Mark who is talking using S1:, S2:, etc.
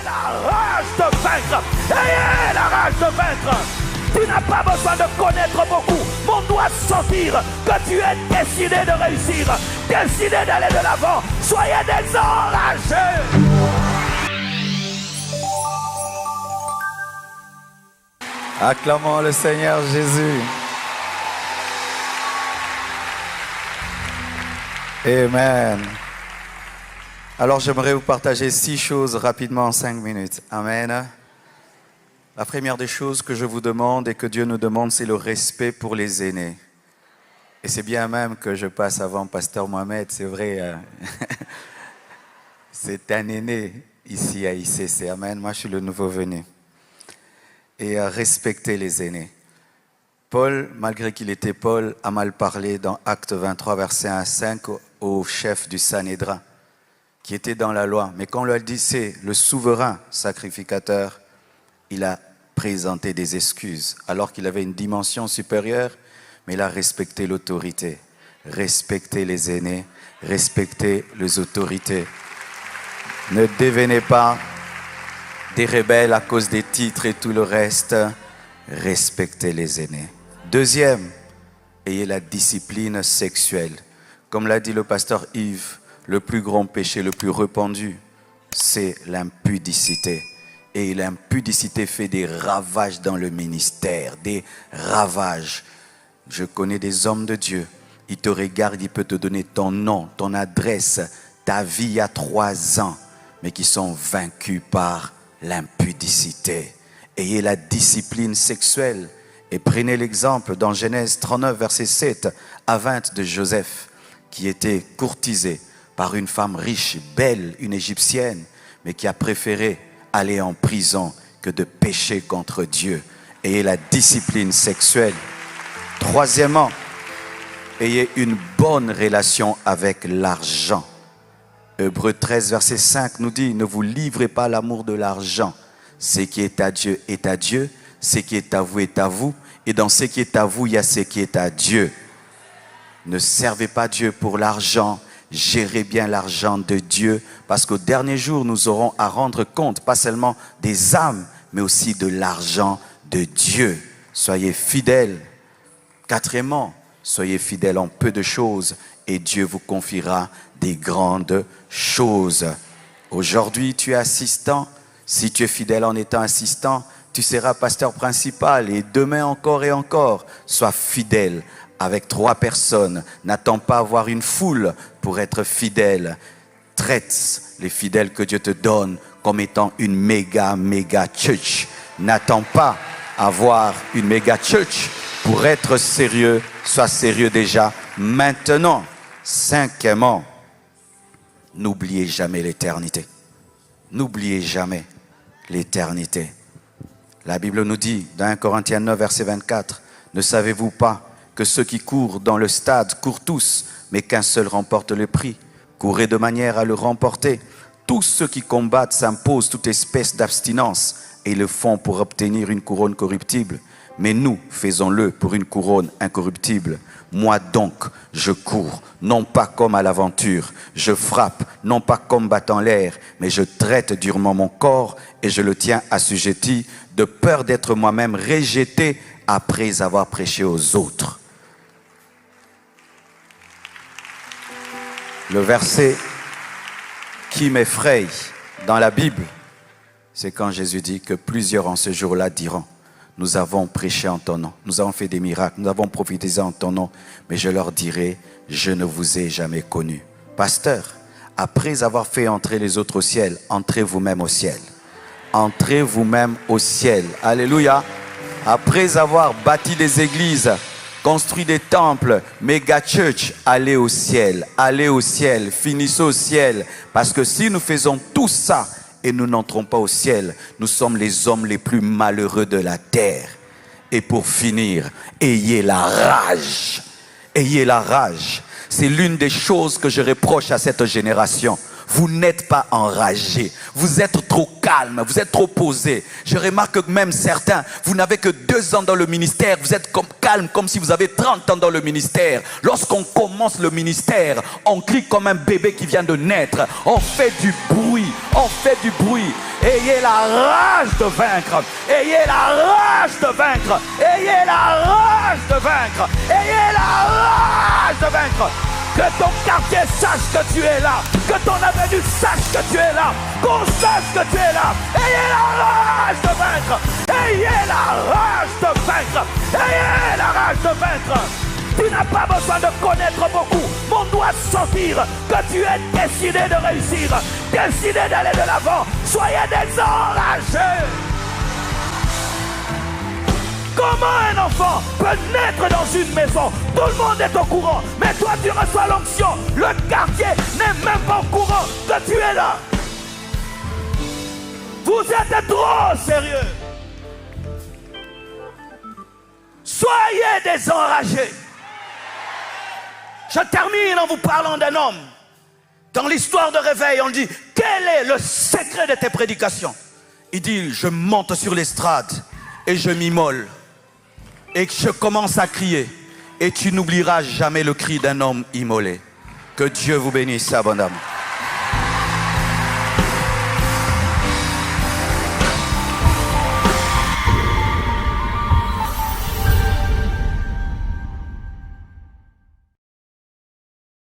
S1: la rage de vaincre. Ayez la rage de vaincre. Tu n'as pas besoin de connaître beaucoup. Mon doigt sentir que tu es décidé de réussir, décidé d'aller de l'avant. Soyez des enragés.
S2: Acclamons le Seigneur Jésus. Amen. Alors j'aimerais vous partager 6 choses rapidement en 5 minutes. Amen. La première des choses que je vous demande et que Dieu nous demande, c'est le respect pour les aînés. Et c'est bien même que je passe avant Pasteur Mohamed, c'est vrai. C'est un aîné ici à ICC. Amen. Moi, je suis le nouveau venu. Et respecter les aînés. Paul, malgré qu'il était Paul, a mal parlé dans Actes 23, verset 1 à 5, au chef du Sanhédrin, qui était dans la loi. Mais quand on lui a dit c'est le souverain sacrificateur, il a présenté des excuses, alors qu'il avait une dimension supérieure, mais il a respecté l'autorité, respecté les aînés, respecté les autorités. Ne devenez pas des rebelles à cause des titres et tout le reste. Respectez les aînés. Deuxième, ayez la discipline sexuelle. Comme l'a dit le pasteur Yves, le plus grand péché, le plus répandu, c'est l'impudicité. Et l'impudicité fait des ravages dans le ministère, des ravages. Je connais des hommes de Dieu, ils te regardent, ils peuvent te donner ton nom, ton adresse, ta vie il y a 3 ans, mais qui sont vaincus par l'impudicité. Ayez la discipline sexuelle. Et prenez l'exemple dans Genèse 39, verset 7 à 20 de Joseph, qui était courtisé par une femme riche, belle, une Égyptienne, mais qui a préféré aller en prison que de pécher contre Dieu. Ayez la discipline sexuelle. Troisièmement, ayez une bonne relation avec l'argent. Hébreux 13, verset 5 nous dit, ne vous livrez pas à l'amour de l'argent. Ce qui est à Dieu est à Dieu, ce qui est à vous est à vous, et dans ce qui est à vous, il y a ce qui est à Dieu. Ne servez pas Dieu pour l'argent, gérez bien l'argent de Dieu, parce qu'au dernier jour, nous aurons à rendre compte, pas seulement des âmes, mais aussi de l'argent de Dieu. Soyez fidèles. Quatrièmement, soyez fidèles en peu de choses, et Dieu vous confiera des grandes choses. Aujourd'hui, tu es assistant. Si tu es fidèle en étant assistant, tu seras pasteur principal. Et demain encore et encore, sois fidèle avec 3 personnes. N'attends pas avoir une foule pour être fidèle. Traite les fidèles que Dieu te donne comme étant une méga church. N'attends pas avoir une méga church pour être sérieux. Sois sérieux déjà maintenant. Cinquièmement, n'oubliez jamais l'éternité. N'oubliez jamais l'éternité. La Bible nous dit, dans 1 Corinthiens 9, verset 24, « Ne savez-vous pas que ceux qui courent dans le stade courent tous, mais qu'un seul remporte le prix. Courez de manière à le remporter. Tous ceux qui combattent s'imposent toute espèce d'abstinence et le font pour obtenir une couronne corruptible. Mais nous, faisons-le pour une couronne incorruptible. Moi donc, je cours, non pas comme à l'aventure. Je frappe, non pas comme battant l'air, mais je traite durement mon corps et je le tiens assujetti, de peur d'être moi-même rejeté après avoir prêché aux autres. » Le verset qui m'effraie dans la Bible, c'est quand Jésus dit que plusieurs en ce jour-là diront, nous avons prêché en ton nom, nous avons fait des miracles, nous avons prophétisé en ton nom, mais je leur dirai, je ne vous ai jamais connu. Pasteur, après avoir fait entrer les autres au ciel, entrez vous-même au ciel. Entrez vous-même au ciel. Alléluia. Après avoir bâti des églises, construit des temples, méga church, allez au ciel, finissez au ciel. Parce que si nous faisons tout ça et nous n'entrons pas au ciel, nous sommes les hommes les plus malheureux de la terre. Et pour finir, ayez la rage. Ayez la rage. C'est l'une des choses que je reproche à cette génération. vous n'êtes pas enragé. Vous êtes trop calme, vous êtes trop posé. Je remarque que même certains, vous n'avez que 2 ans dans le ministère, vous êtes comme calme, comme si vous avez 30 ans dans le ministère. Lorsqu'on commence le ministère, on crie comme un bébé qui vient de naître. On fait du bruit, on fait du bruit. Ayez la rage de vaincre. Ayez la rage de vaincre. Ayez la rage de vaincre. Ayez la rage de vaincre. Que ton quartier sache que tu es là. Que ton avenue sache que tu es là. Qu'on sache que tu es là. Ayez la rage de vaincre. Ayez la rage de vaincre. Ayez la rage de vaincre. Tu n'as pas besoin de connaître beaucoup. Mon doit sentir que tu es décidé de réussir. Décidé d'aller de l'avant. Soyez des enragés. Comment un enfant peut naître dans une maison? Tout le monde est au courant, mais toi tu reçois l'onction. Le quartier n'est même pas au courant que tu es là. Vous êtes trop sérieux. Soyez des enragés. Je termine en vous parlant d'un homme. Dans l'histoire de Réveil, on dit, quel est le secret de tes prédications? Il dit, je monte sur l'estrade et je m'immole. Et je commence à crier. Et tu n'oublieras jamais le cri d'un homme immolé. Que Dieu vous bénisse abondamment.